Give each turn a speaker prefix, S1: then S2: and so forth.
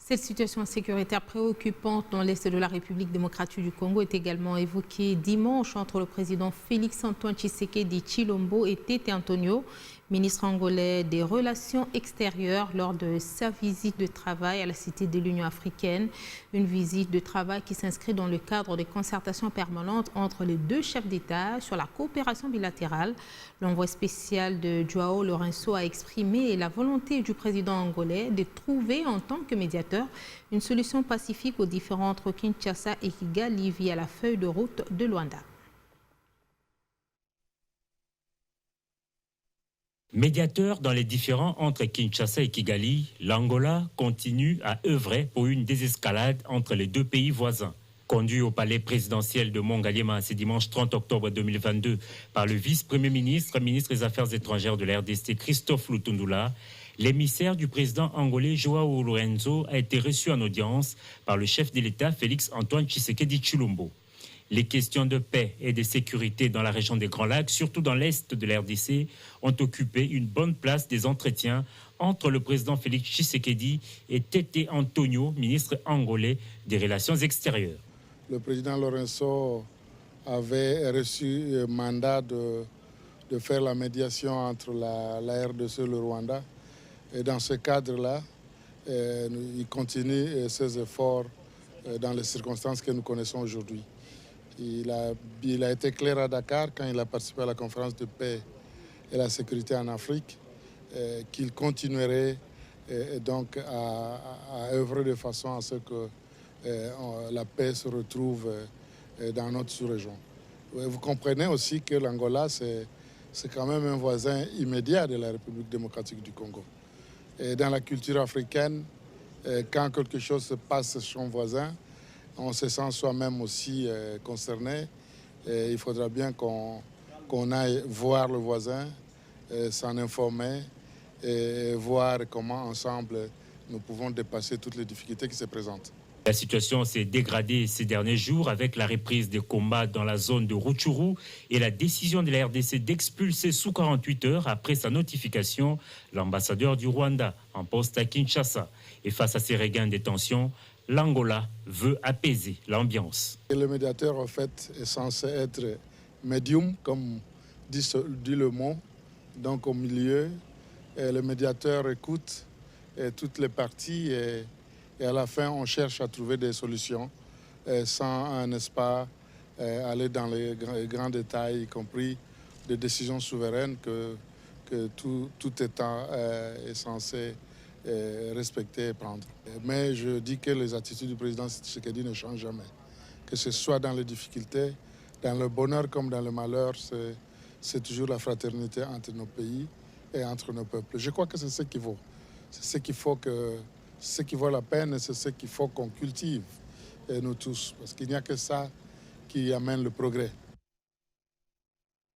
S1: Cette situation sécuritaire préoccupante dans l'est de la République démocratique du Congo est également évoquée dimanche entre le président Félix-Antoine Tshisekedi Tshilombo et Tete Antonio, ministre angolais des Relations extérieures, lors de sa visite de travail à la Cité de l'Union africaine. Une visite de travail qui s'inscrit dans le cadre des concertations permanentes entre les deux chefs d'État sur la coopération bilatérale. L'envoyé spécial de João Lourenço a exprimé la volonté du président angolais de trouver en tant que médiateur une solution pacifique aux différends entre Kinshasa et Kigali via la feuille de route de Luanda.
S2: Médiateur dans les différends entre Kinshasa et Kigali, l'Angola continue à œuvrer pour une désescalade entre les deux pays voisins. Conduit au palais présidentiel de Mongaliema ce dimanche 30 octobre 2022 par le vice-premier ministre, ministre des Affaires étrangères de la RDC, Christophe Lutundula, l'émissaire du président angolais João Lourenço a été reçu en audience par le chef de l'État Félix-Antoine Tshisekedi Tshilombo. Les questions de paix et de sécurité dans la région des Grands Lacs, surtout dans l'est de la RDC, ont occupé une bonne place des entretiens entre le président Félix Tshisekedi et Tete Antonio, ministre angolais des Relations extérieures.
S3: Le président Lourenço avait reçu un mandat de faire la médiation entre la RDC et le Rwanda. Et dans ce cadre-là, il continue ses efforts dans les circonstances que nous connaissons aujourd'hui. Il a été clair à Dakar quand il a participé à la conférence de paix et la sécurité en Afrique, qu'il continuerait donc à œuvrer de façon à ce que la paix se retrouve dans notre sous-région. Vous comprenez aussi que l'Angola, c'est quand même un voisin immédiat de la République démocratique du Congo. Et dans la culture africaine, quand quelque chose se passe chez son voisin, on se sent soi-même aussi concerné. Et il faudra bien qu'on aille voir le voisin, s'en informer et voir comment ensemble nous pouvons dépasser toutes les difficultés qui se présentent.
S2: La situation s'est dégradée ces derniers jours avec la reprise des combats dans la zone de Rutshuru et la décision de la RDC d'expulser sous 48 heures après sa notification l'ambassadeur du Rwanda en poste à Kinshasa. Et face à ces regains de tensions, l'Angola veut apaiser l'ambiance.
S3: Le médiateur, en fait, est censé être médium, comme dit le mot, donc au milieu. Et le médiateur écoute toutes les parties et à la fin, on cherche à trouver des solutions sans, n'est-ce pas, aller dans les grands détails, y compris des décisions souveraines que tout État est censé respecter et prendre. Mais je dis que les attitudes du président Tshisekedi ne changent jamais. Que ce soit dans les difficultés, dans le bonheur comme dans le malheur, c'est toujours la fraternité entre nos pays et entre nos peuples. Je crois que c'est ce qu'il vaut. C'est ce qu'il faut ce qui vaut la peine, c'est ce qu'il faut qu'on cultive, nous tous, parce qu'il n'y a que ça qui amène le progrès.